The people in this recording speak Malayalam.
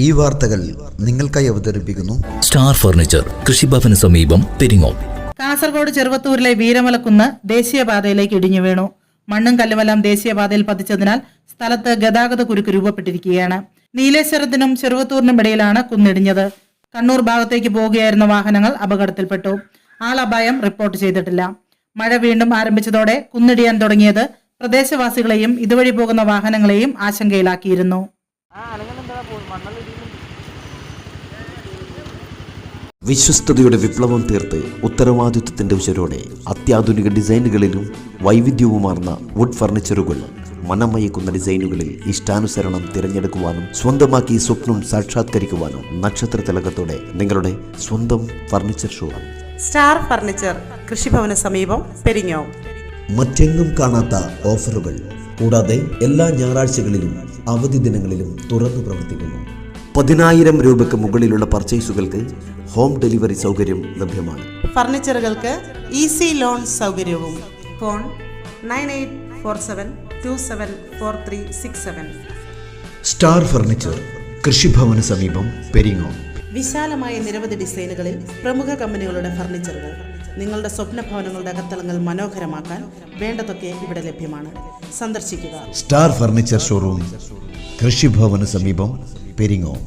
ഈ വാർത്തകൾ നിങ്ങൾക്കായി അവതരിപ്പിക്കുന്നു സ്റ്റാർ ഫർണിച്ചർ, കൃഷിഭവന് സമീപം, പെരിങ്ങോം. കാസർഗോഡ് ചെറുവത്തൂരിലെ വീരമലക്കുന്ന് ദേശീയപാതയിലേക്ക് ഇടിഞ്ഞു വീണു. മണ്ണും കല്ലുമെല്ലാം ദേശീയപാതയിൽ പതിച്ചതിനാൽ സ്ഥലത്ത് ഗതാഗത കുരുക്ക് രൂപപ്പെട്ടിരിക്കുകയാണ്. നീലേശ്വരത്തിനും ചെറുവത്തൂരിനും ഇടയിലാണ് കുന്നിടിഞ്ഞത്. കണ്ണൂർ ഭാഗത്തേക്ക് പോവുകയായിരുന്ന വാഹനങ്ങൾ അപകടത്തിൽപ്പെട്ടു. ആളപായം റിപ്പോർട്ട് ചെയ്തിട്ടില്ല. മഴ വീണ്ടും ആരംഭിച്ചതോടെ കുന്നിടിയാൻ തുടങ്ങിയത് പ്രദേശവാസികളെയും ഇതുവഴി പോകുന്ന വാഹനങ്ങളെയും ആശങ്കയിലാക്കിയിരുന്നു. വിശ്വസ്തയുടെ വിപ്ലവം തീർത്ത് ഉത്തരവാദിത്വത്തിന്റെ ഉശരോടെ അത്യാധുനിക ഡിസൈനുകളിലും വൈവിധ്യവുമാർന്ന വുഡ് ഫർണിച്ചറുകൾ, മനമയക്കുന്ന ഡിസൈനുകളിൽ ഇഷ്ടാനുസരണം തിരഞ്ഞെടുക്കുവാനും സ്വന്തമാക്കി സ്വപ്നം സാക്ഷാത്കരിക്കുവാനും നക്ഷത്ര തിലകത്തോടെ നിങ്ങളുടെ സ്വന്തം ഫർണിച്ചർ ഷോറൂം സ്റ്റാർ ഫർണിച്ചർ, കൃഷിഭവന് സമീപം, പെരിങ്ങോം. മറ്റെങ്ങും കാണാത്ത ഓഫറുകൾ കൂടാതെ എല്ലാ ഞായറാഴ്ചകളിലും അവധി ദിനങ്ങളിലും തുറന്നു പ്രവർത്തിക്കുന്നു. 10,000 രൂപയ്ക്ക് മുകളിലുള്ള പർച്ചേസുകൾക്ക് ഹോം ഡെലിവറി സൗകര്യം ലഭ്യമാണ്. ഫർണിച്ചറുകൾക്ക് ഈസി ലോൺ സൗകര്യവും. ഫോൺ 9847274367. സ്റ്റാർ ഫർണിച്ചർ, കൃഷിഭവന് സമീപം, പെരിങ്ങോം. വിശാലമായ നിരവധി ഡിസൈനുകളിൽ പ്രമുഖ കമ്പനികളുടെ ഫർണിച്ചറുകൾ. നിങ്ങളുടെ സ്വപ്ന ഭവനങ്ങളുടെ അകത്തളങ്ങൾ മനോഹരമാക്കാൻ വേണ്ടതൊക്കെ ഇവിടെ ലഭ്യമാണ്. സന്ദർശിക്കുക. സ്റ്റാർ ഫർണിച്ചർ ഷോറൂം, കൃഷിഭവന് സമീപം, പെരിങ്ങോം.